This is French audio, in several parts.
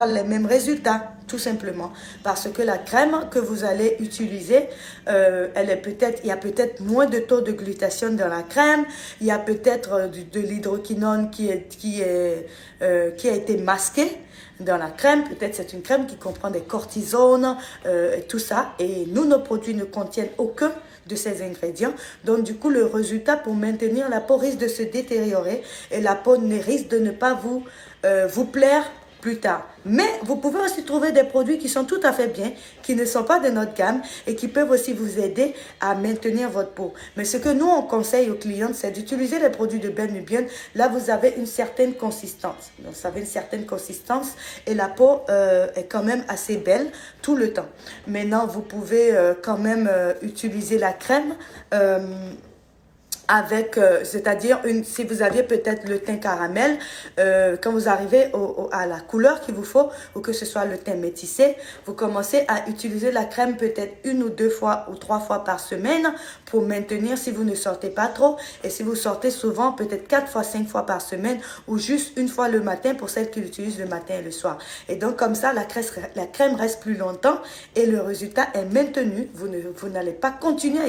les mêmes résultats, tout simplement. Parce que la crème que vous allez utiliser, il y a peut-être moins de taux de glutathione dans la crème, il y a peut-être de l'hydroquinone qui a été masqué dans la crème. Peut-être c'est une crème qui comprend des cortisones et tout ça. Et nous, nos produits ne contiennent aucun de ces ingrédients. Donc, du coup, le résultat pour maintenir la peau risque de se détériorer et la peau risque de ne pas vous plaire plus tard. Mais vous pouvez aussi trouver des produits qui sont tout à fait bien, qui ne sont pas de notre gamme et qui peuvent aussi vous aider à maintenir votre peau. Mais ce que nous, on conseille aux clients, c'est d'utiliser les produits de Ben Nubian. Là, vous avez une certaine consistance. Donc, vous avez une certaine consistance et la peau est quand même assez belle tout le temps. Maintenant, vous pouvez quand même utiliser la crème avec, c'est-à-dire si vous aviez peut-être le teint caramel, quand vous arrivez à la couleur qu'il vous faut, ou que ce soit le teint métissé, vous commencez à utiliser la crème peut-être 1 ou 2 fois ou 3 fois par semaine pour maintenir si vous ne sortez pas trop. Et si vous sortez souvent, peut-être 4 fois, 5 fois par semaine, ou juste 1 fois le matin pour celles qui l'utilisent le matin et le soir. Et donc comme ça, la crème reste plus longtemps et le résultat est maintenu. Vous n'allez pas continuer à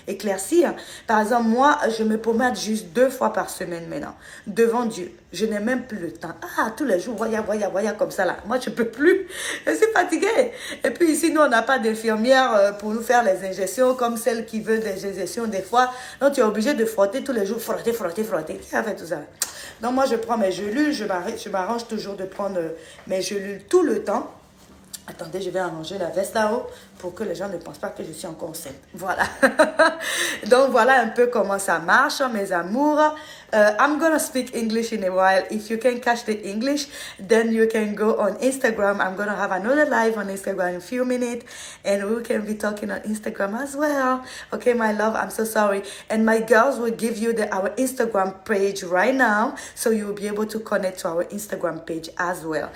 éclaircir. Par exemple, moi, je me pommade juste 2 fois par semaine maintenant, devant Dieu. Je n'ai même plus le temps. Ah, tous les jours, voyez, comme ça là. Moi, je ne peux plus. Je suis fatiguée. Et puis ici, nous, on n'a pas d'infirmière pour nous faire les injections comme celle qui veut des injections des fois. Donc, tu es obligé de frotter tous les jours. Frotter. Qui a fait tout ça? Donc, moi, je prends mes gélules. Je m'arrange toujours de prendre mes gélules tout le temps. Attendez, je vais arranger la veste là-haut pour que les gens ne pensent pas que je suis encore enceinte. Voilà. Donc, voilà un peu comment ça marche, mes amours. I'm going to speak English in a while. If you can catch the English, then you can go on Instagram. I'm going to have another live on Instagram in a few minutes. And we can be talking on Instagram as well. Okay, my love, I'm so sorry. And my girls will give you our Instagram page right now. So you will be able to connect to our Instagram page as well.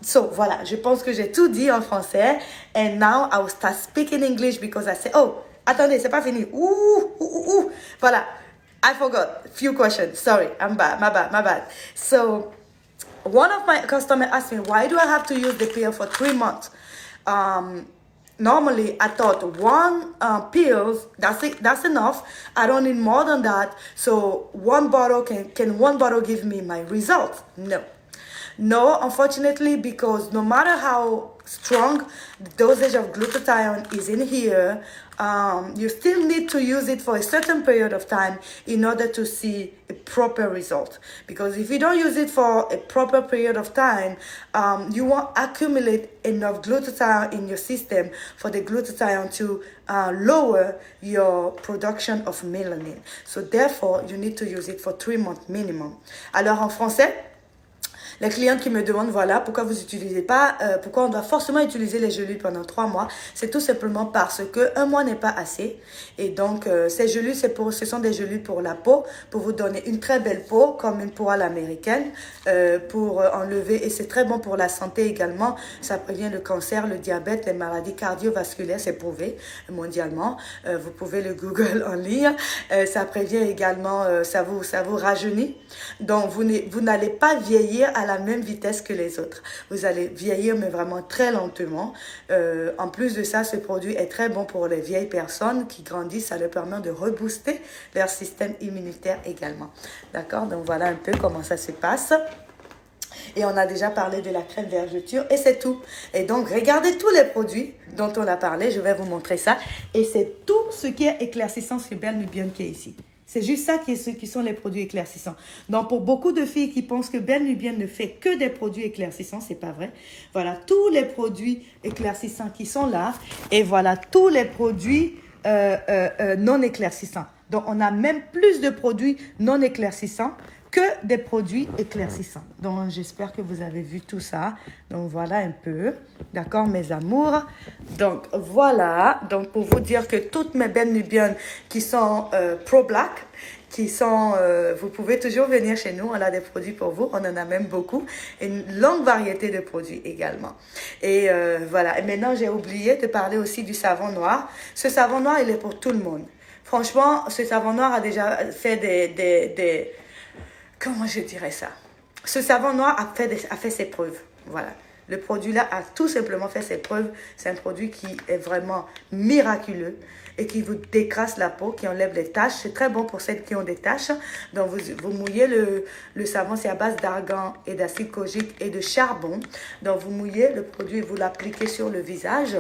So, voilà. Je pense que j'ai tout dit en français. And now I will start speaking English because I say, oh, attendez, c'est pas fini. Voilà. I forgot. Few questions. Sorry. I'm bad. My bad. So, one of my customers asked me, why do I have to use the pill for 3 months? Normally, I thought one pill, that's enough. I don't need more than that. So, one bottle, can one bottle give me my result? No, unfortunately, because no matter how strong the dosage of glutathione is in here, you still need to use it for a certain period of time in order to see a proper result. Because if you don't use it for a proper period of time, you won't accumulate enough glutathione in your system for the glutathione to lower your production of melanin. So therefore, you need to use it for 3 months minimum. Alors en français, les clientes qui me demandent, voilà, pourquoi vous n'utilisez pas, pourquoi on doit forcément utiliser les gélules pendant 3 mois, c'est tout simplement parce que 1 mois n'est pas assez. Et donc, ces gélules, ce sont des gélules pour la peau, pour vous donner une très belle peau, comme une peau à l'américaine, pour enlever, et c'est très bon pour la santé également. Ça prévient le cancer, le diabète, les maladies cardiovasculaires, c'est prouvé mondialement. Vous pouvez le Google en ligne. Ça prévient également, ça vous rajeunit. Donc, vous n'allez pas vieillir à la même vitesse que les autres. Vous allez vieillir, mais vraiment très lentement. En plus de ça, ce produit est très bon pour les vieilles personnes qui grandissent. Ça leur permet de rebooster leur système immunitaire également. D'accord? Donc, voilà un peu comment ça se passe. Et on a déjà parlé de la crème vergeture et c'est tout. Et donc, regardez tous les produits dont on a parlé. Je vais vous montrer ça. Et c'est tout ce qui est éclaircissant sur Ben Nubian qui est ici. C'est juste ça qui sont les produits éclaircissants. Donc, pour beaucoup de filles qui pensent que Ben Nubian ne fait que des produits éclaircissants, c'est pas vrai. Voilà, tous les produits éclaircissants qui sont là. Et voilà, tous les produits non éclaircissants. Donc, on a même plus de produits non éclaircissants que des produits éclaircissants. Donc, j'espère que vous avez vu tout ça. Donc, voilà un peu. D'accord, mes amours? Donc, voilà. Donc, pour vous dire que toutes mes Ben Nubian qui sont pro-black, vous pouvez toujours venir chez nous. On a des produits pour vous. On en a même beaucoup. Une longue variété de produits également. Et voilà. Et maintenant, j'ai oublié de parler aussi du savon noir. Ce savon noir, il est pour tout le monde. Franchement, ce savon noir a déjà fait comment je dirais ça? Ce savon noir a fait ses preuves. Voilà. Le produit-là a tout simplement fait ses preuves. C'est un produit qui est vraiment miraculeux et qui vous décrasse la peau, qui enlève les taches. C'est très bon pour celles qui ont des taches. Donc, vous mouillez le savon, c'est à base d'argan et d'acide kojique et de charbon. Donc, vous mouillez le produit et vous l'appliquez sur le visage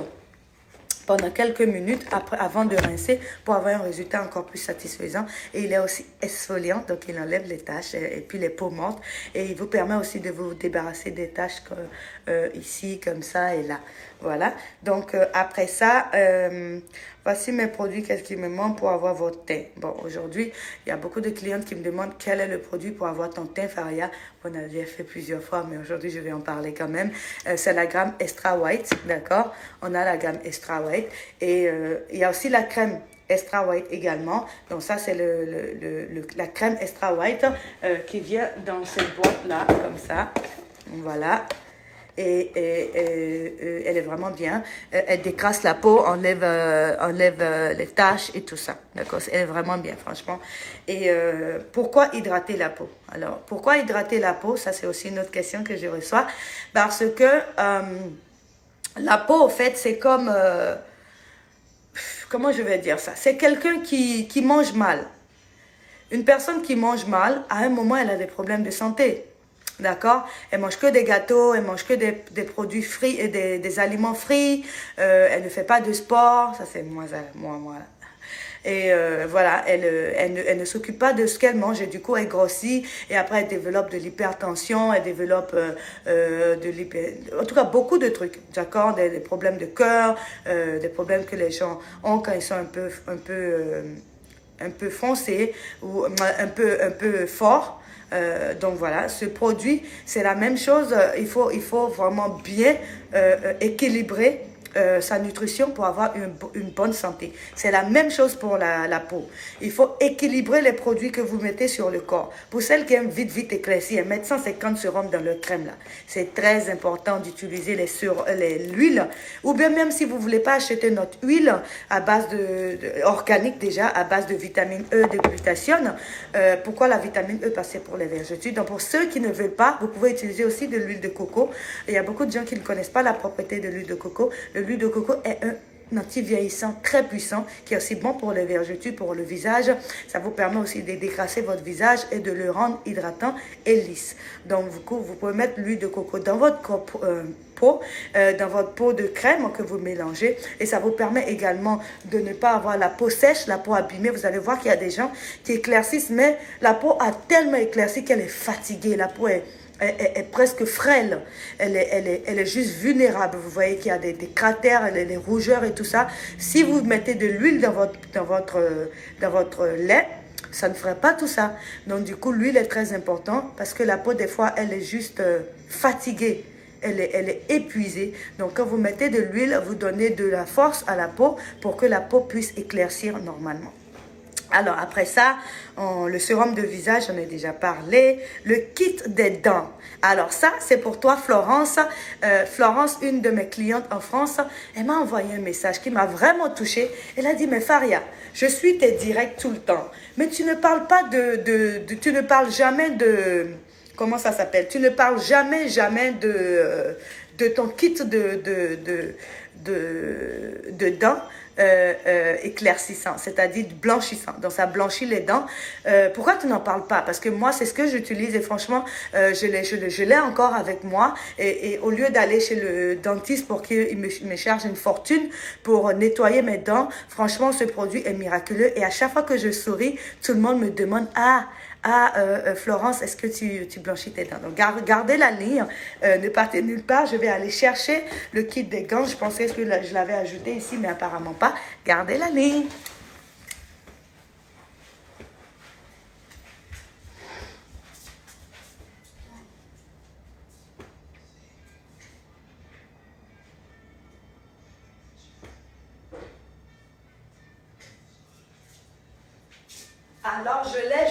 pendant quelques minutes avant de rincer pour avoir un résultat encore plus satisfaisant. Et il est aussi exfoliant, donc il enlève les taches et puis les peaux mortes. Et il vous permet aussi de vous débarrasser des taches ici, comme ça et là. Voilà. Donc après ça, voici mes produits, qu'est-ce qui me manque pour avoir votre teint. Bon, aujourd'hui, il y a beaucoup de clientes qui me demandent quel est le produit pour avoir ton teint, Faria. On a déjà fait plusieurs fois, mais aujourd'hui, je vais en parler quand même. C'est la gamme Extra White, d'accord? On a la gamme Extra White. Et il y a aussi la crème Extra White également. Donc ça, c'est la crème Extra White qui vient dans cette boîte-là, comme ça. Voilà. Et elle est vraiment bien. Elle décrasse la peau, enlève les taches et tout ça. D'accord? Elle est vraiment bien, franchement. Et pourquoi hydrater la peau? Alors, pourquoi hydrater la peau? Ça, c'est aussi une autre question que je reçois. Parce que la peau, en fait, c'est comme... comment je vais dire ça? C'est quelqu'un qui mange mal. Une personne qui mange mal, à un moment, elle a des problèmes de santé. D'accord? Elle mange que des gâteaux, elle mange que des produits frits et des aliments frits. Elle ne fait pas de sport. Ça, c'est moi. Et voilà, elle ne s'occupe pas de ce qu'elle mange et du coup, elle grossit. Et après, elle développe de l'hypertension, elle développe en tout cas, beaucoup de trucs. D'accord? Des problèmes de cœur, des problèmes que les gens ont quand ils sont un peu foncés ou un peu forts. Donc voilà, ce produit, c'est la même chose. Il faut vraiment bien équilibrer sa nutrition pour avoir une bonne santé. C'est la même chose pour la peau. Il faut équilibrer les produits que vous mettez sur le corps. Pour celles qui aiment vite éclaircir, mettre 150 sérums dans leur crème là. C'est très important d'utiliser l'huile. Ou bien même si vous ne voulez pas acheter notre huile à base organique déjà, à base de vitamine E, de glutathione. Pourquoi la vitamine E? Parce que c'est pour les vergetures. Donc pour ceux qui ne veulent pas, vous pouvez utiliser aussi de l'huile de coco. Il y a beaucoup de gens qui ne connaissent pas la propriété de l'huile de coco. L'huile de coco est un anti-vieillissant très puissant qui est aussi bon pour les vergetures, pour le visage. Ça vous permet aussi de dégrasser votre visage et de le rendre hydratant et lisse. Donc, vous pouvez mettre l'huile de coco dans votre peau, dans votre peau de crème que vous mélangez. Et ça vous permet également de ne pas avoir la peau sèche, la peau abîmée. Vous allez voir qu'il y a des gens qui éclaircissent, mais la peau a tellement éclairci qu'elle est fatiguée. La peau est presque frêle, elle est juste vulnérable. Vous voyez qu'il y a des cratères, les rougeurs et tout ça. Si vous mettez de l'huile dans votre lait, ça ne ferait pas tout ça. Donc du coup, l'huile est très importante parce que la peau, des fois, elle est juste fatiguée. Elle est épuisée. Donc quand vous mettez de l'huile, vous donnez de la force à la peau pour que la peau puisse éclaircir normalement. Alors, après ça, le sérum de visage, j'en ai déjà parlé. Le kit des dents. Alors ça, c'est pour toi, Florence. Florence, une de mes clientes en France, elle m'a envoyé un message qui m'a vraiment touchée. Elle a dit, mais Faria, je suis tes directs tout le temps. Mais tu ne parles pas tu ne parles jamais de... Comment ça s'appelle? Tu ne parles jamais de ton kit de dents. Éclaircissant, c'est-à-dire blanchissant. Donc, ça blanchit les dents. Pourquoi tu n'en parles pas? Parce que moi, c'est ce que j'utilise et franchement, je l'ai encore avec moi. Et au lieu d'aller chez le dentiste pour qu'il me charge une fortune pour nettoyer mes dents, franchement, ce produit est miraculeux. Et à chaque fois que je souris, tout le monde me demande, Florence, est-ce que tu blanchis tes dents? Donc, gardez la ligne, ne partez nulle part. Je vais aller chercher le kit des gants. Je pensais que je l'avais ajouté ici, mais apparemment pas. Gardez la ligne. Alors, je l'ai,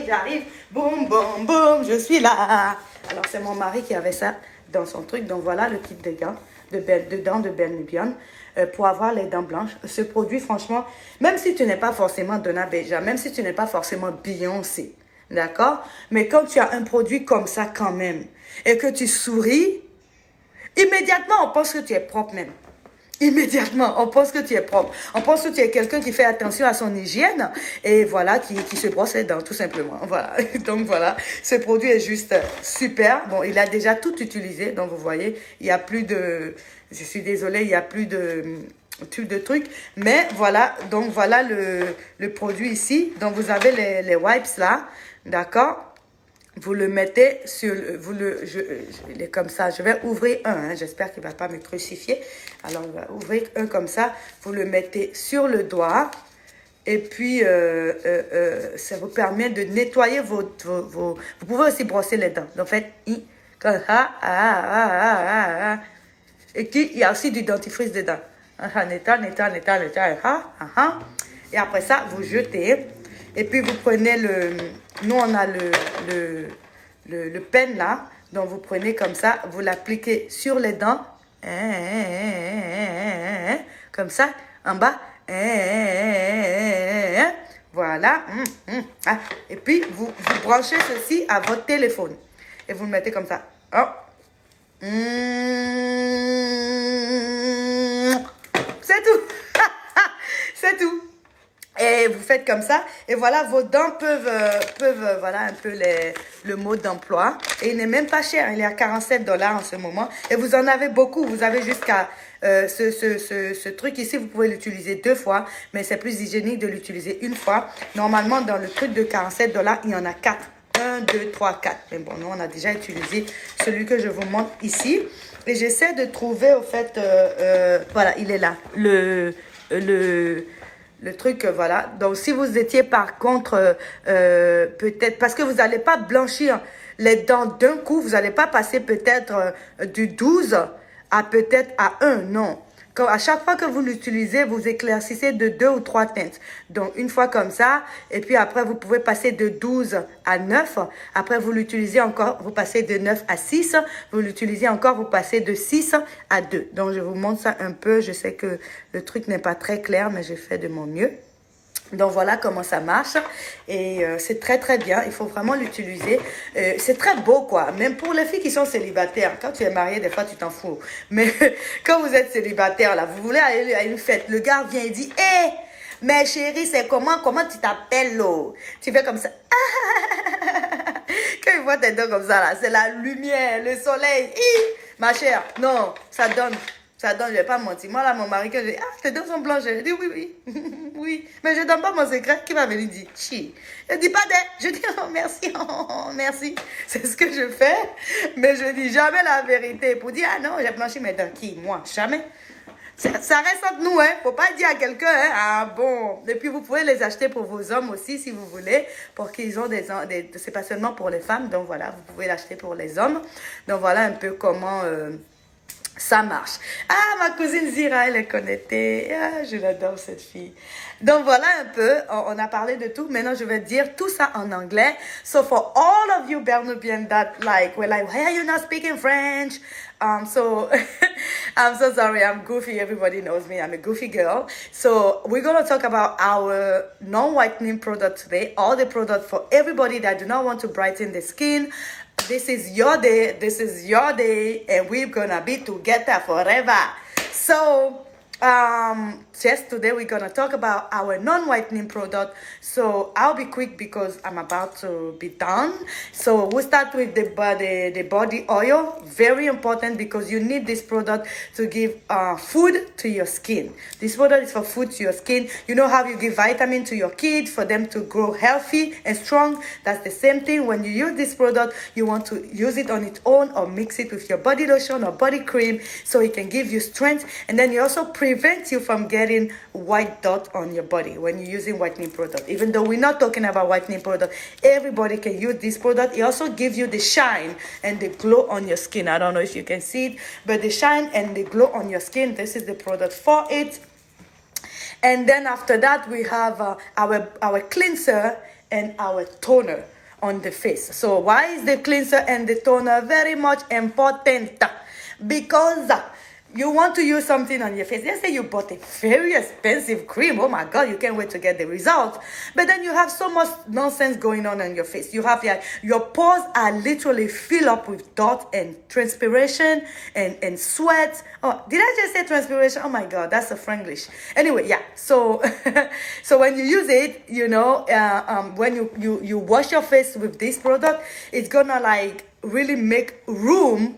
j'arrive. Boum, boum, boum, je suis là. Alors, c'est mon mari qui avait ça dans son truc. Donc, voilà le kit de gants, de dents de Belle Nubian pour avoir les dents blanches. Ce produit, franchement, même si tu n'es pas forcément Donna Beja, même si tu n'es pas forcément Beyoncé, d'accord? Mais quand tu as un produit comme ça quand même, et que tu souris, immédiatement, on pense que tu es propre même. Immédiatement, on pense que tu es propre. On pense que tu es quelqu'un qui fait attention à son hygiène et voilà, qui se brosse les dents, tout simplement. Voilà. Donc voilà, ce produit est juste super. Bon, il a déjà tout utilisé. Donc vous voyez, il n'y a plus de... Je suis désolée, il n'y a plus de trucs. Mais voilà, donc voilà le produit ici. Donc vous avez les wipes là, d'accord? Vous le mettez sur, il est comme ça. Je vais ouvrir un, hein. J'espère qu'il ne va pas me crucifier. Alors, on va ouvrir un comme ça. Vous le mettez sur le doigt. Et puis, ça vous permet de nettoyer vos... Vous pouvez aussi brosser les dents. Donc, faites... Comme ça. Et puis, il y a aussi du dentifrice dedans. Nettoie. Et après ça, vous jetez. Et puis, vous prenez nous, on a le pen là. Donc, vous prenez comme ça. Vous l'appliquez sur les dents. Comme ça. En bas. Voilà. Et puis, vous branchez ceci à votre téléphone. Et vous le mettez comme ça. Oh. C'est tout. C'est tout. Et vous faites comme ça. Et voilà, vos dents peuvent voilà, un peu le mot d'emploi. Et il n'est même pas cher. Il est à 47 $ en ce moment. Et vous en avez beaucoup. Vous avez jusqu'à ce truc ici. Vous pouvez l'utiliser 2 fois. Mais c'est plus hygiénique de l'utiliser une fois. Normalement, dans le truc de 47 $, il y en a 4. 1, 2, 3, 4. Mais bon, nous, on a déjà utilisé celui que je vous montre ici. Et j'essaie de trouver, au fait, voilà, il est là. Le truc, voilà. Donc, si vous étiez, par contre, peut-être, parce que vous n'allez pas blanchir les dents d'un coup, vous n'allez pas passer peut-être du 12 à peut-être à 1, non. Quand, à chaque fois que vous l'utilisez, vous éclaircissez de 2 ou 3 teintes. Donc, une fois comme ça, et puis après, vous pouvez passer de 12 à 9. Après, vous l'utilisez encore, vous passez de 9 à 6. Vous l'utilisez encore, vous passez de 6 à 2. Donc, je vous montre ça un peu. Je sais que le truc n'est pas très clair, mais j'ai fait de mon mieux. Donc voilà comment ça marche et c'est très très bien, il faut vraiment l'utiliser, c'est très beau quoi, même pour les filles qui sont célibataires. Quand tu es mariée, des fois tu t'en fous, mais quand vous êtes célibataire là, vous voulez aller à une fête, le gars vient et dit hé, mais chérie, c'est comment tu t'appelles là? Tu fais comme ça. Quand il voit tes dents comme ça là, c'est la lumière, le soleil. Ma chère, non, ça donne, je vais pas mentir. Moi, là, mon mari, quand je dis, tes dents sont blanches, je dis, oui. Oui. Mais je donne pas mon secret. Qui va venir dire, chi. Je dis pas je dis, oh, merci, merci. C'est ce que je fais. Mais je dis jamais la vérité. Pour dire, ah non, j'ai blanchi mes dents. Qui? Moi? Jamais. Ça reste entre nous, hein. Faut pas dire à quelqu'un, hein. Ah bon. Et puis, vous pouvez les acheter pour vos hommes aussi, si vous voulez. Pour qu'ils ont c'est pas seulement pour les femmes. Donc, voilà, vous pouvez l'acheter pour les hommes. Donc, voilà un peu comment... ça marche. Ah, ma cousine Zira, elle est connectée. Ah, je l'adore, cette fille. Donc, voilà un peu. On a parlé de tout. Maintenant, je vais dire tout ça en anglais. So, for all of you Bernubians that were like, why are you not speaking French? I'm so sorry. I'm goofy. Everybody knows me. I'm a goofy girl. So, we're going to talk about our non-whitening product today. All the products for everybody that do not want to brighten the skin. This is your day. This is your day. And we're going to be together forever. So, yes, today we're going to talk about our non-whitening product. So, I'll be quick because I'm about to be done. So, we'll start with the body oil. Very important because you need this product to give food to your skin. This product is for food to your skin. You know how you give vitamin to your kids for them to grow healthy and strong? That's the same thing. When you use this product, you want to use it on its own or mix it with your body lotion or body cream so it can give you strength. And then it also prevents you from getting white dot on your body when you're using whitening product. Even though we're not talking about whitening product, everybody can use this product. It also gives you the shine and the glow on your skin. I don't know if you can see it, but the shine and the glow on your skin, this is the product for it. And then after that, we have our cleanser and our toner on the face. So why is the cleanser and the toner very much important? Because you want to use something on your face. Let's say you bought a very expensive cream. Oh my God, you can't wait to get the result. But then you have so much nonsense going on your face. You have your pores are literally filled up with dirt and transpiration and sweat. Oh, did I just say transpiration? Oh my God, that's a Franglish. Anyway, yeah. So, so when you use it, when you wash your face with this product, it's gonna like really make room.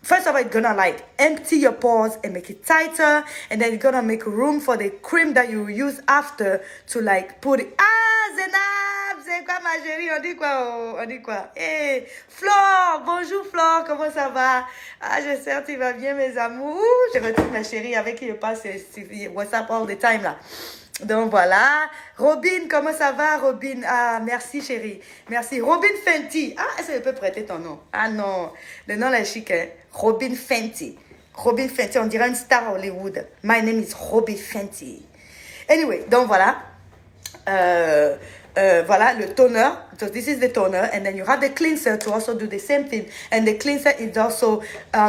First of all, it's gonna like empty your pores and make it tighter, and then it's gonna make room for the cream that you use after to like put it. Ah, Zenab, c'est quoi ma chérie? On dit quoi? On dit quoi? Hey, Flore, bonjour Flore, comment ça va? Ah, j'espère que tu vas bien, mes amours. Je retrouve ma chérie avec qui je passe WhatsApp all the time là. Donc voilà. Robin, comment ça va, Robin? Ah, merci, chérie. Merci. Robin Fenty. Ah, est-ce que je peux prêter ton nom? Ah non, le nom est chic, hein? Robin Fenty. Robin Fenty, on dirait une star Hollywood. My name is Robin Fenty. Anyway, donc voilà. Voilà, le toner. So this is the toner, and then you have the cleanser to also do the same thing. And the cleanser is also,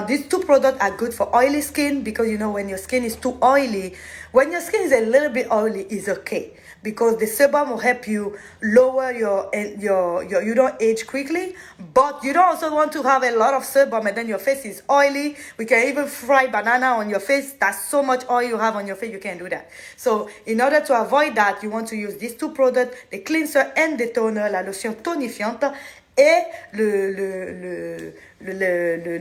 these two products are good for oily skin, because you know when your skin is too oily, when your skin is a little bit oily, it's okay, because the sebum will help you lower your you don't age quickly, but you don't also want to have a lot of sebum and then your face is oily. We can even fry banana on your face. That's so much oil you have on your face, you can't do that. So in order to avoid that, you want to use these two products, the cleanser and the toner, la lotion tonifiante et le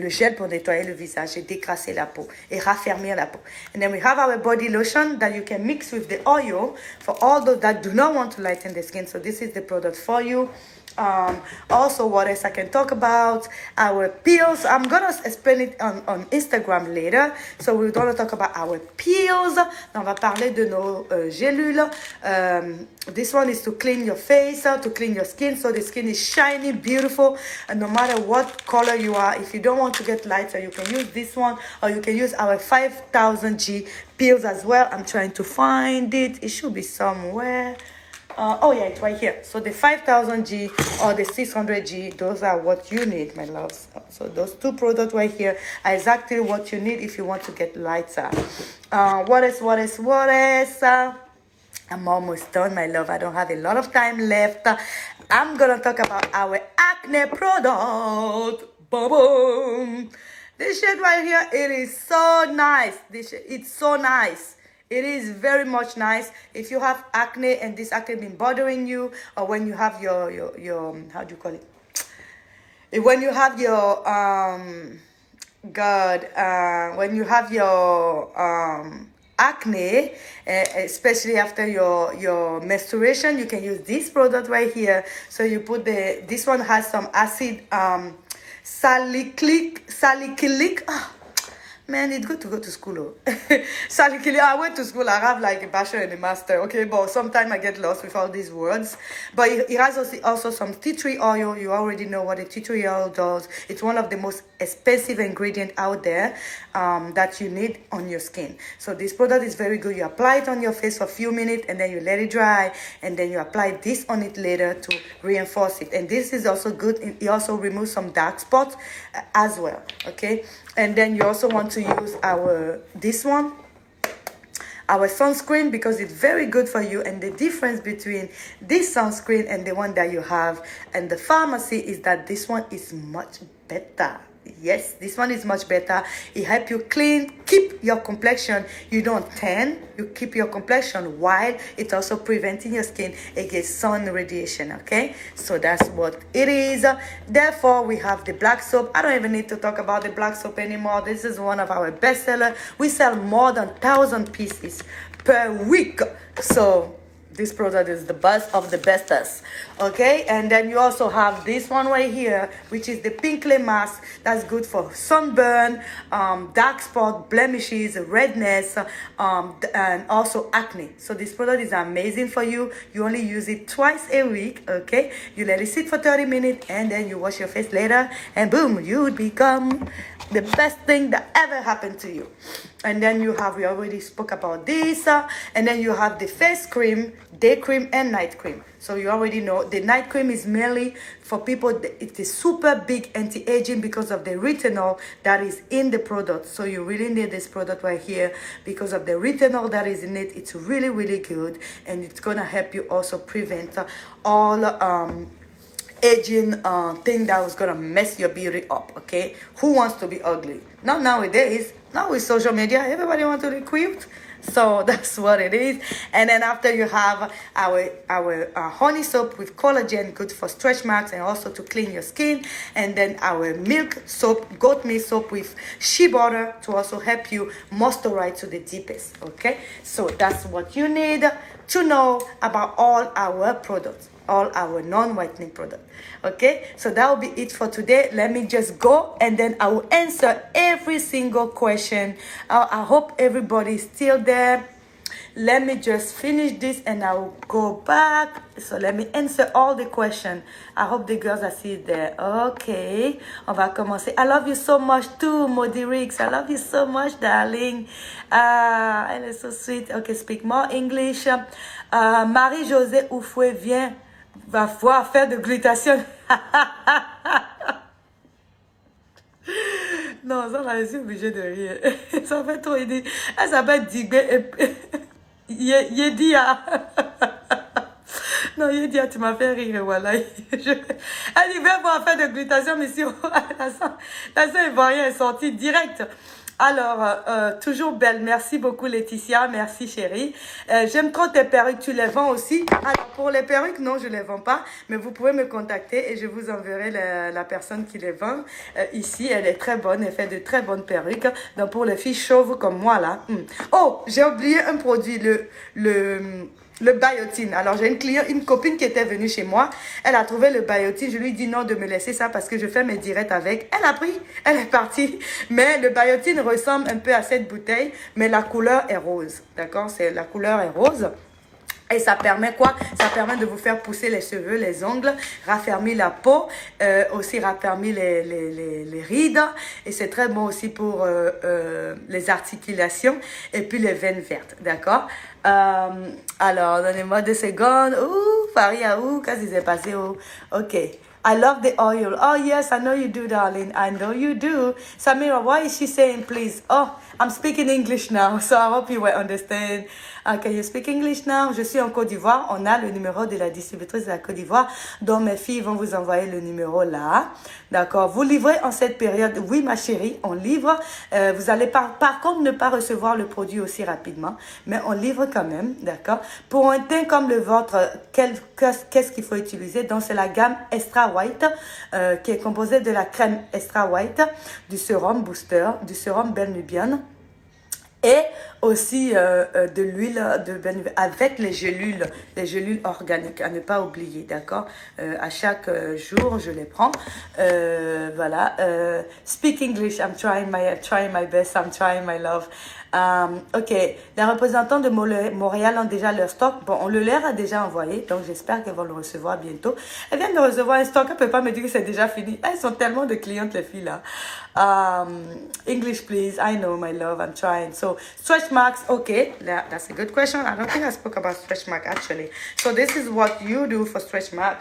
gel pour nettoyer le visage et décrasser la peau et raffermir la peau. And then we have our body lotion that you can mix with the oil for all those that do not want to lighten the skin. So this is the product for you. Also, what else I can talk about? Our peels. I'm gonna explain it on Instagram later. So we're gonna talk about our peels. On va parler de nos gélules. This one is to clean your face, to clean your skin, so the skin is shiny, beautiful, and no matter what color you are. If you don't want to get lighter, you can use this one, or you can use our 5000G peels as well. I'm trying to find it. It should be somewhere. Oh yeah, it's right here. So the 5000G or the 600G, those are what you need, my loves. So those two products right here are exactly what you need if you want to get lighter. What else? I'm almost done, my love. I don't have a lot of time left. I'm gonna talk about our acne product. Boom, boom. This shade right here, it is so nice. It's so nice. It is very much nice. If you have acne and this acne been bothering you, or when you have your how do you call it? When you have your when you have your acne, especially after your menstruation, you can use this product right here. So you put this one has some acid salicylic. Man, it's good to go to school. Salicylic. I went to school. I have like a bachelor and a master. Okay, but sometimes I get lost with all these words. But it has also some tea tree oil. You already know what a tea tree oil does. It's one of the most expensive ingredients out there that you need on your skin. So this product is very good. You apply it on your face for a few minutes and then you let it dry. And then you apply this on it later to reinforce it. And this is also good. It also removes some dark spots as well. Okay. And then you also want to use our sunscreen, because it's very good for you. And the difference between this sunscreen and the one that you have in the pharmacy is that this one is much better. Yes, this one is much better. It helps you keep your complexion. You don't tan, you keep your complexion while it's also preventing your skin against sun radiation. Okay, so that's what it is. Therefore, we have the black soap. I don't even need to talk about the black soap anymore. This is one of our best sellers. We sell more than 1,000 pieces per week. So this product is the best of the bestest. Okay, and then you also have this one right here, which is the pink clay mask. That's good for sunburn, dark spot, blemishes, redness, and also acne. So this product is amazing for you. You only use it twice a week. Okay, you let it sit for 30 minutes and then you wash your face later, and boom, you would become the best thing that ever happened to you. And then we already spoke about this, and then you have the face cream, day cream, and night cream. So you already know the night cream is mainly for people. It is super big anti-aging because of the retinol that is in the product. So you really need this product right here because of the retinol that is in it. It's really, really good, and it's gonna help you also prevent all aging thing that was gonna mess your beauty up. Okay, who wants to be ugly? Not nowadays. Now with social media, everybody wants to be cute. So that's what it is. And then after you have our honey soap with collagen, good for stretch marks and also to clean your skin. And then our milk soap, goat milk soap with shea butter to also help you moisturize to the deepest. Okay, so that's what you need to know about all our products, all our non-whitening products. Okay, so that will be it for today. Let me just go, and then I will answer every single question. I hope everybody is still there. Let me just finish this and I will go back. So let me answer all the questions. I hope the girls are still there. Okay, on va commencer. I love you so much too, Modi Rix. I love you so much, darling. Elle est so sweet. Okay, speak more English. Marie-Josée Oufoué va voir faire de glutation. Non, ça là, je suis obligée de rire. Ça fait trop aider. Elle s'appelle Digbe Yedia. Non, Yedia, tu m'as fait rire, voilà. Elle dit, va voir faire de glutation, mais si la sœur ivoirienne est sortie direct. Alors, toujours belle. Merci beaucoup, Laetitia. Merci, chérie. J'aime trop tes perruques. Tu les vends aussi? Alors, pour les perruques, non, je les vends pas. Mais vous pouvez me contacter et je vous enverrai la personne qui les vend. Ici, elle est très bonne. Elle fait de très bonnes perruques. Donc, pour les filles chauves comme moi, là. Oh, j'ai oublié un produit. Le biotine. Alors, j'ai une copine qui était venue chez moi. Elle a trouvé le biotine. Je lui dis non de me laisser ça parce que je fais mes directs avec. Elle a pris. Elle est partie. Mais le biotine ressemble un peu à cette bouteille. Mais la couleur est rose. D'accord? La couleur est rose. Et ça permet quoi? Ça permet de vous faire pousser les cheveux, les ongles, raffermir la peau, aussi raffermir les rides. Et c'est très bon aussi pour les articulations et puis les veines vertes, d'accord? Alors, donnez-moi 2 secondes. Ouh, Faria, ouh, qu'est-ce qui s'est passé? Oh, ok. I love the oil. Oh, yes, I know you do, darling. I know you do. Samira, why is she saying please? Oh, I'm speaking English now, so I hope you will understand. Can you speak English now? Je suis en Côte d'Ivoire. On a le numéro de la distributrice de la Côte d'Ivoire. Donc, mes filles vont vous envoyer le numéro là. D'accord? Vous livrez en cette période. Oui, ma chérie, on livre. Vous allez par contre ne pas recevoir le produit aussi rapidement. Mais on livre quand même. D'accord? Pour un teint comme le vôtre, qu'est-ce qu'il faut utiliser? Donc, c'est la gamme Extra White qui est composée de la crème Extra White, du sérum Booster, du sérum Belle Nubienne et aussi de l'huile de Belle avec les gélules organiques à ne pas oublier, d'accord? À chaque jour je les prends. Voilà. Speak English. I'm trying my best. I'm trying my love. Ok, les représentants de Montréal ont déjà leur stock. Bon, on le leur a déjà envoyé, donc j'espère qu'elles vont le recevoir bientôt. Elles viennent de recevoir un stock, elles ne peuvent pas me dire que c'est déjà fini. Elles sont tellement de clientes, les filles là. English, please. I know, my love. I'm trying. So, stretch marks. Okay, that's a good question. I don't think I spoke about stretch mark actually. So, this is what you do for stretch mark.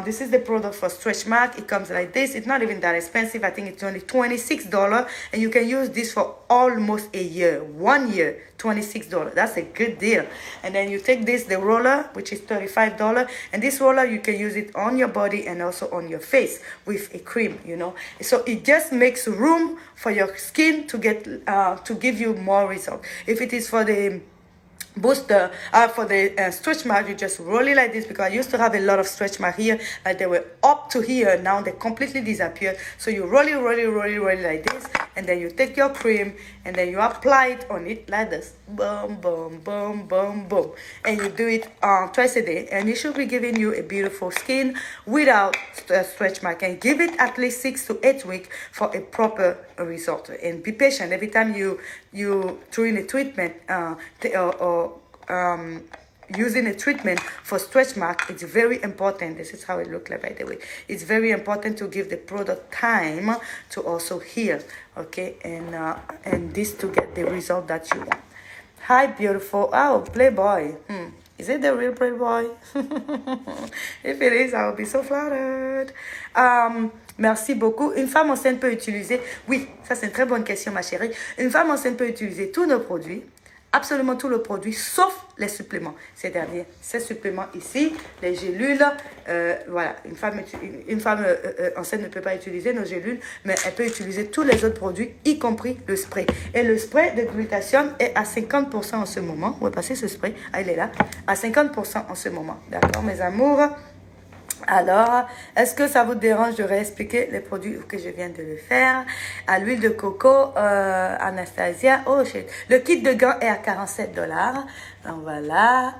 This is the product for stretch mark. It comes like this. It's not even that expensive. I think it's only $26, and you can use this for almost a year. 1 year, $26. That's a good deal. And then you take the roller, which is $35, and this roller you can use it on your body and also on your face with a cream, you know. So it just makes room for your skin to get to give you more results. If it is for the booster for the stretch mark, you just roll it like this, because I used to have a lot of stretch mark here, like they were up to here. Now they completely disappeared. So you roll it like this, and then you take your cream and then you apply it on it like this, boom, boom, boom, boom, boom, and you do it twice a day, and it should be giving you a beautiful skin without stretch mark. And give it at least 6 to 8 weeks for a proper result. And be patient every time you during the treatment using a treatment for stretch mark, it's very important. This is how it looks like, by the way. It's very important to give the product time to also heal, okay, and this to get the result that you want. Hi, beautiful. Oh, Playboy. Is it the real Playboy? If it is, I'll be so flattered. Merci beaucoup. Une femme enceinte peut utiliser... Oui, ça c'est une très bonne question, ma chérie. Une femme enceinte peut utiliser tous nos produits, absolument tous les produits, sauf les suppléments. C'est-à-dire ces suppléments ici, les gélules. Voilà, une femme enceinte ne peut pas utiliser nos gélules, mais elle peut utiliser tous les autres produits, y compris le spray. Et le spray de glutathione est à 50% en ce moment. On va passer ce spray. Ah, il est là. À 50% en ce moment. D'accord, mes amours? Alors, est-ce que ça vous dérange de réexpliquer les produits que je viens de le faire? À l'huile de coco, Anastasia. Oh, shit. Le kit de gants est à 47 $. Donc voilà.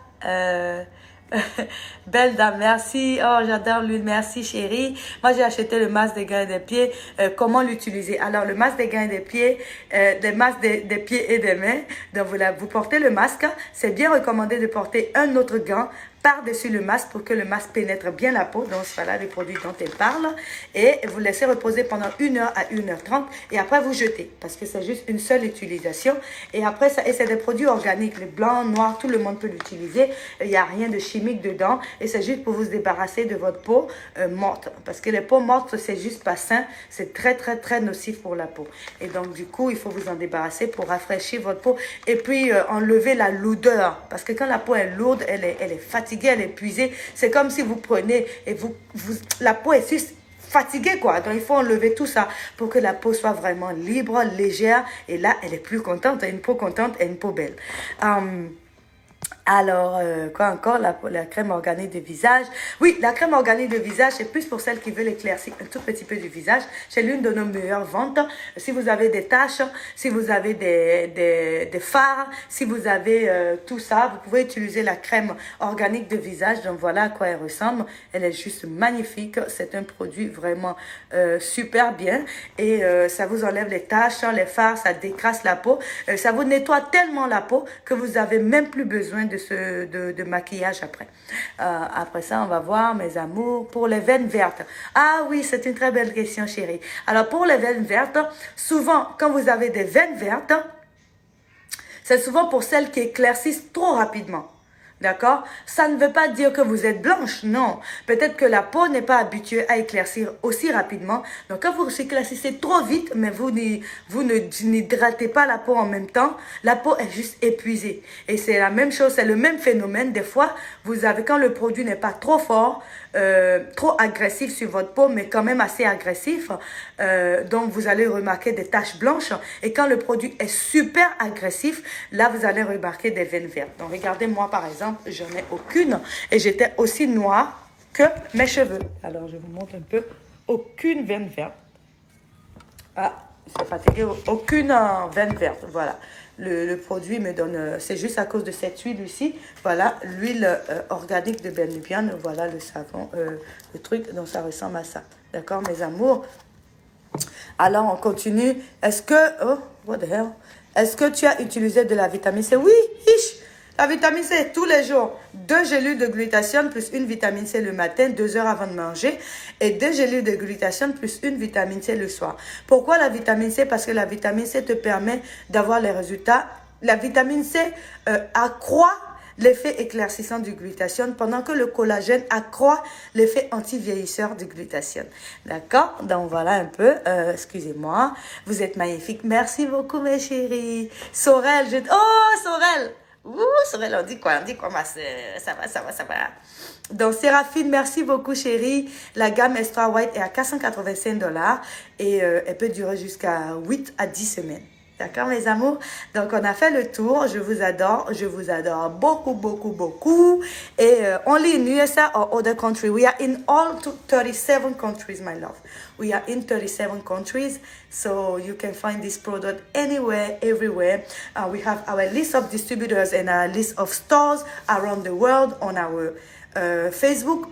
Belle dame, merci. Oh, j'adore l'huile. Merci, chérie. Moi, j'ai acheté le masque des gants et des pieds. Comment l'utiliser? Alors, le masque des gants et des pieds, des masques des pieds et des mains. Donc, voilà, vous portez le masque. C'est bien recommandé de porter un autre gant par-dessus le masque pour que le masque pénètre bien la peau. Donc, voilà les produits dont elle parle. Et vous laissez reposer pendant 1 heure à 1h30 et après vous jetez parce que c'est juste une seule utilisation. Et après, et c'est des produits organiques. Les blancs, noirs, tout le monde peut l'utiliser. Il n'y a rien de chimique dedans et c'est juste pour vous débarrasser de votre peau morte. Parce que les peaux mortes, c'est juste pas sain. C'est très, très, très nocif pour la peau. Et donc, du coup, il faut vous en débarrasser pour rafraîchir votre peau et puis enlever la lourdeur. Parce que quand la peau est lourde, elle est fatiguée. Elle est épuisée, c'est comme si vous prenez et la peau est juste fatiguée quoi. Donc il faut enlever tout ça pour que la peau soit vraiment libre, légère et là elle est plus contente, une peau contente et une peau belle. Alors, quoi encore? La crème organique de visage. Oui, la crème organique de visage, c'est plus pour celles qui veulent éclaircir un tout petit peu du visage. C'est l'une de nos meilleures ventes. Si vous avez des taches, si vous avez des fards, si vous avez tout ça, vous pouvez utiliser la crème organique de visage. Donc, voilà à quoi elle ressemble. Elle est juste magnifique. C'est un produit vraiment super bien. Et ça vous enlève les taches, les fards, ça décrasse la peau. Ça vous nettoie tellement la peau que vous avez même plus besoin de maquillage après. Après ça, on va voir, mes amours, pour les veines vertes. Ah oui, c'est une très belle question, chérie. Alors, pour les veines vertes, souvent, quand vous avez des veines vertes, c'est souvent pour celles qui éclaircissent trop rapidement. D'accord? Ça ne veut pas dire que vous êtes blanche, non. Peut-être que la peau n'est pas habituée à éclaircir aussi rapidement. Donc, quand vous éclaircissez trop vite, mais vous n'hydratez pas la peau en même temps, la peau est juste épuisée. Et c'est la même chose, c'est le même phénomène. Des fois, vous avez, quand le produit n'est pas trop fort, trop agressif sur votre peau, mais quand même assez agressif, donc vous allez remarquer des taches blanches. Et quand le produit est super agressif, là, vous allez remarquer des veines vertes. Donc, regardez, moi, par exemple, je n'ai aucune. Et j'étais aussi noire que mes cheveux. Alors, je vous montre un peu. Aucune veine verte. Ah, c'est fatigué. Aucune veine verte. Voilà. Le produit me donne... c'est juste à cause de cette huile ici. Voilà, l'huile organique de Benubian. Voilà le savon, le truc. Donc, ça ressemble à ça. D'accord, mes amours? Alors, on continue. Est-ce que... Oh, what the hell? Est-ce que tu as utilisé de la vitamine C? Oui, la vitamine C, tous les jours. 2 gélules de glutathione plus une vitamine C le matin, 2 heures avant de manger. Et 2 gélules de glutathione plus une vitamine C le soir. Pourquoi la vitamine C? Parce que la vitamine C te permet d'avoir les résultats. La vitamine C accroît l'effet éclaircissant du glutathione pendant que le collagène accroît l'effet anti-vieillisseur du glutathione. D'accord? Donc voilà un peu. Excusez-moi. Vous êtes magnifique. Merci beaucoup mes chéris. Sorel, oh Sorel! Ouh, Sorel, on dit quoi, ma soeur? Ça va. Donc, Séraphine, merci beaucoup, chérie. La gamme Extra White est à 485 $ et elle peut durer jusqu'à 8 à 10 semaines. D'accord, mes amours? Donc, on a fait le tour. Je vous adore beaucoup. Et only in USA or other countries. We are in all 37 countries, my love. We are in 37 countries, so you can find this product anywhere, everywhere. We have our list of distributors and our list of stores around the world on our Facebook.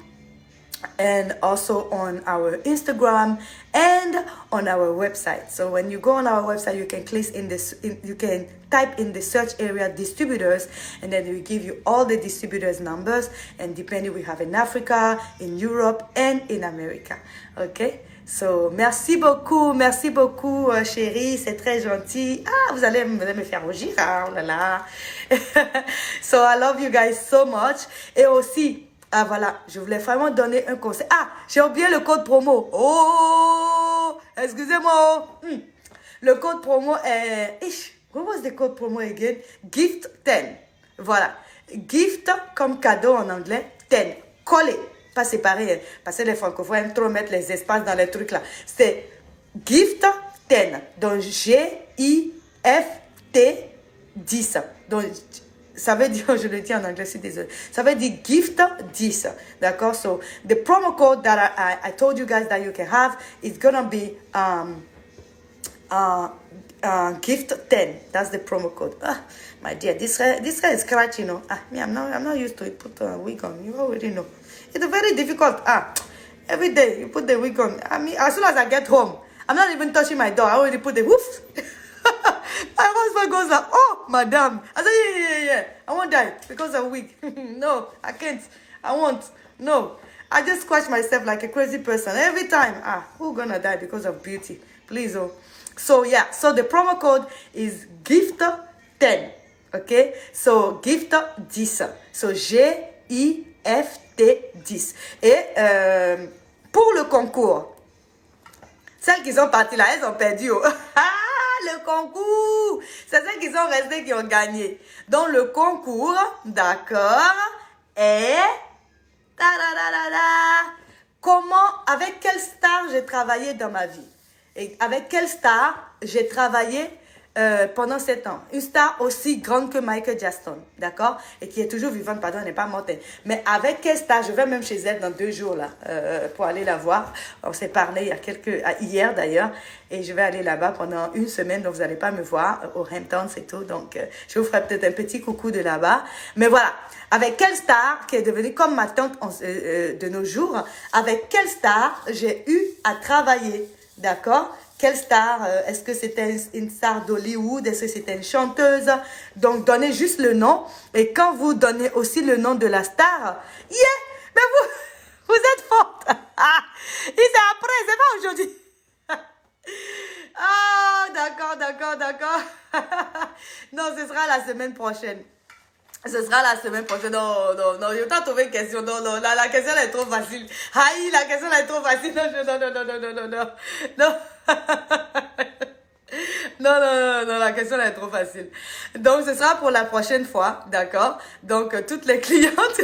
and also on our Instagram and on our website. So when you go on our website, you can click in this, you can type in the search area distributors, and then we give you all the distributors numbers, and depending, we have in Africa, in Europe, and in America. Okay? So, merci beaucoup, chérie, c'est très gentil. Ah, vous allez me faire rougir, ah, oh là là. So, I love you guys so much. Et aussi, ah voilà, je voulais vraiment donner un conseil. Ah, j'ai oublié le code promo. Oh, excusez-moi. Le code promo est... What was the code promo again? Gift 10. Voilà. Gift comme cadeau en anglais, 10. Collé. Pas séparé, hein, parce que les francophones aiment trop mettre les espaces dans les trucs là. C'est Gift 10. Donc G-I-F-T 10. Donc ça veut dire, je le dis en anglais, c'est désolé. Ça veut dire Gift 10. D'accord? So the promo code that I told you guys that you can have is gonna be Gift 10. That's the promo code. Ah, my dear, this hair is scratchy, you know. Ah, me, I'm not used to it. Put a wig on. You already know. It's very difficult. Every day you put the wig on. I mean, as soon as I get home, I'm not even touching my door. I already put the woof. My husband goes like, "Oh, madam." I said, yeah. I won't die because of wig. No, I can't. I won't. No. I just scratch myself like a crazy person every time. Who gonna die because of beauty? Please, oh. So yeah. So the promo code is gift 10. Okay. So gift 10. So GIFT 10. Et pour le concours, celles qui sont parties là, elles ont perdu. Oh. Le concours, c'est celles qui sont restées qui ont gagné. Donc le concours, d'accord, est... Comment, avec quelle star j'ai travaillé dans ma vie? Et avec quelle star j'ai travaillé pendant 7 ans. Une star aussi grande que Michael Jackson, d'accord? Et qui est toujours vivante, pardon, elle n'est pas morte. Mais avec quelle star? Je vais même chez elle dans 2 jours, là, pour aller la voir. On s'est parlé hier d'ailleurs, et je vais aller là-bas pendant 1 semaine, donc vous n'allez pas me voir au Hamptons et tout, donc je vous ferai peut-être un petit coucou de là-bas. Mais voilà, avec quelle star, qui est devenue comme ma tante de nos jours, avec quelle star j'ai eu à travailler, d'accord? Quelle star? Est-ce que c'était une star d'Hollywood? Est-ce que c'était une chanteuse? Donc, donnez juste le nom. Et quand vous donnez aussi le nom de la star, mais vous êtes forte. Et c'est après, c'est pas aujourd'hui. D'accord. Non, ce sera la semaine prochaine. Ce sera la semaine prochaine. Non, je t'ai trouvé une question. Non, la question est trop facile. Aïe, la question est trop facile. Non. Non, la question est trop facile. Donc, ce sera pour la prochaine fois, d'accord? Donc, toutes les clientes...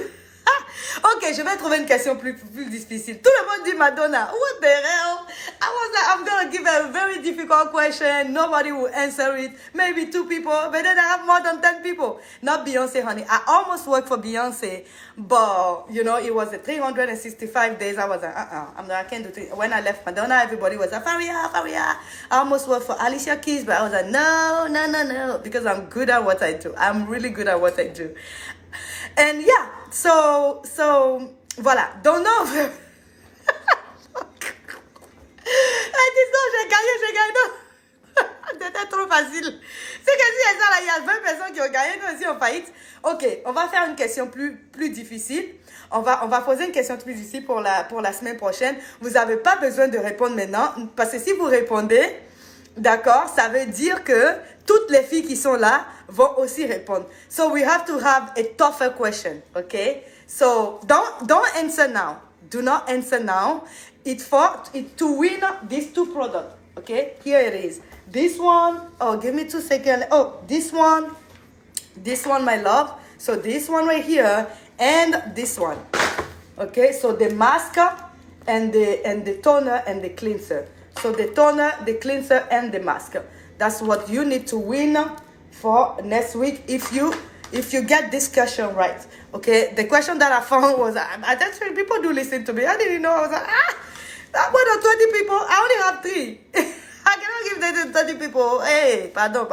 Ok, je vais trouver une question plus difficile. Tout le monde dit Madonna. What the hell? I was like, I'm going to give a very difficult question. Nobody will answer it. Maybe 2 people, but then I have more than 10 people. Not Beyonce, honey. I almost worked for Beyonce, but, you know, it was 365 days. I was like, I can't do it. When I left Madonna, everybody was like, Faria. I almost worked for Alicia Keys, but I was like, no, because I'm good at what I do. I'm really good at what I do. And yeah, so voilà. Donc non. J'ai gagné. C'était trop facile. C'est que si il y a 20 personnes qui ont gagné, nous aussi on faillite. Ok, on va faire une question plus difficile. On va poser une question plus difficile pour la semaine prochaine. Vous n'avez pas besoin de répondre maintenant, parce que si vous répondez, d'accord, ça veut dire que toutes les filles qui sont là vont aussi répondre. So we have to have a tougher question, okay? So don't answer now. Do not answer now. It's to win these 2 products, okay? Here it is. This one, give me 2 seconds. This one, my love. So this one right here and this one, okay? So the mask and the toner and the cleanser. So the toner, the cleanser, and the mask. That's what you need to win for next week if you get this question right. Okay, the question that I found was, actually people do listen to me. I didn't know. I was like, that more than 20 people. I only have 3. I cannot give that to 30 people. Hey, pardon.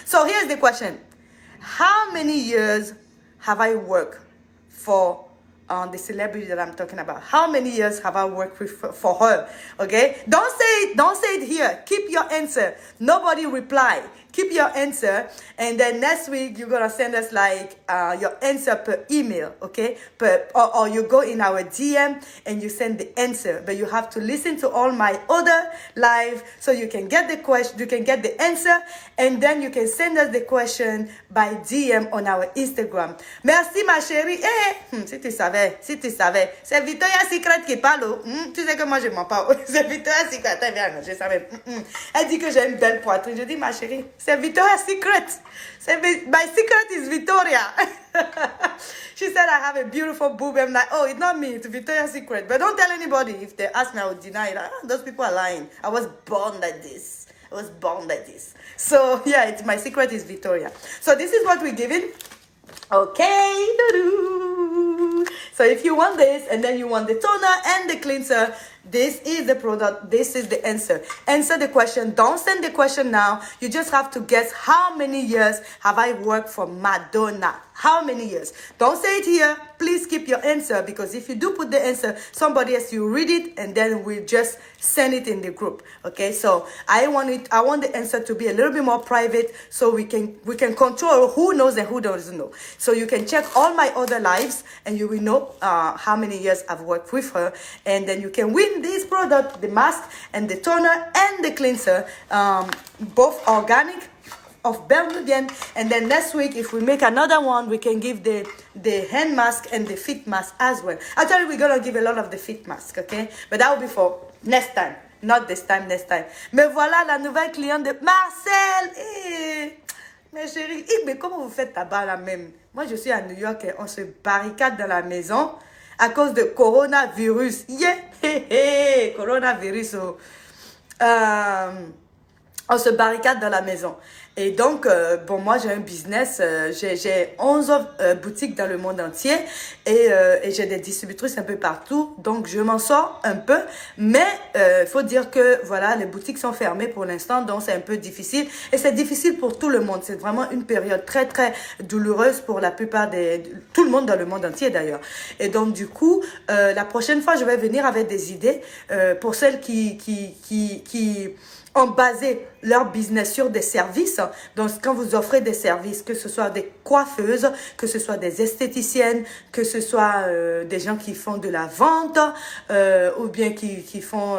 So here's the question. How many years have I worked for the celebrity that I'm talking about. How many years have I worked with for her? Okay, don't say it here. Keep your answer. Nobody reply. Keep your answer, and then next week you're gonna send us like your answer per email, okay? Or you go in our DM and you send the answer, but you have to listen to all my other live so you can get the question, you can get the answer, and then you can send us the question by DM on our Instagram. Merci ma chérie. Si tu savais, c'est Victoria's Secret qui parle. Tu sais que moi je mens pas. C'est Victoria's Secret. Je savais. Elle dit que j'ai une belle poitrine. Je dis ma chérie, c'est Victoria's Secret. My secret is Victoria. She said I have a beautiful boob. I'm like, oh, it's not me. It's Victoria's Secret. But don't tell anybody. If they ask me, I would deny it. Like, those people are lying. I was born like this. So yeah, my secret is Victoria. So this is what we're giving. Okay. So if you want this and then you want the toner and the cleanser, this is the product. This is the answer. Answer the question. Don't send the question now. You just have to guess how many years have I worked for Madonna. How many years? Don't say it here. Please keep your answer, because if you do put the answer, somebody else will read it and then we'll just send it in the group. Okay, so I want the answer to be a little bit more private so we can control who knows and who doesn't know. So you can check all my other lives and you will know how many years I've worked with her, and then you can win this product, the mask and the toner and the cleanser, both organic of Bermudian. And then next week, if we make another one, we can give the hand mask and the feet mask as well. Actually, we're gonna give a lot of the feet mask, okay? But that will be for next time, not this time, next time. Mais voilà la nouvelle cliente de Marcel. Mes chéris, mais comment vous faites là-bas là même? Moi, je suis à New York et on se barricade dans la maison à cause de coronavirus. Yeah, coronavirus. On se barricade dans la maison. Et donc, bon, moi, j'ai un business, j'ai 11 boutiques dans le monde entier et j'ai des distributrices un peu partout. Donc, je m'en sors un peu. Mais il faut dire que, voilà, les boutiques sont fermées pour l'instant, donc c'est un peu difficile. Et c'est difficile pour tout le monde. C'est vraiment une période très, très douloureuse pour la plupart tout le monde dans le monde entier, d'ailleurs. Et donc, du coup, la prochaine fois, je vais venir avec des idées pour celles qui ont basé leur business sur des services. Donc, quand vous offrez des services, que ce soit des coiffeuses, que ce soit des esthéticiennes, que ce soit des gens qui font de la vente ou bien qui font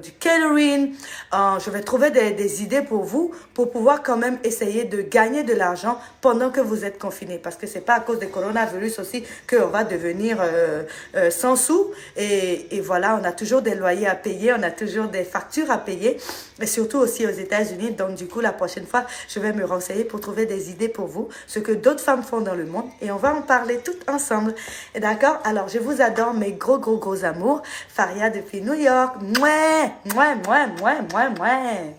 du catering, je vais trouver des idées pour vous pour pouvoir quand même essayer de gagner de l'argent pendant que vous êtes confinés. Parce que c'est pas à cause du coronavirus aussi qu'on va devenir sans sous. Et voilà, on a toujours des loyers à payer, on a toujours des factures à payer. Et surtout aussi aux États-Unis. Donc, du coup, la prochaine fois, je vais me renseigner pour trouver des idées pour vous, ce que d'autres femmes font dans le monde. Et on va en parler toutes ensemble. D'accord? Alors, je vous adore, mes gros amours. Faria depuis New York. Mouais, mouais, mouais, mouais, mouais, mouais.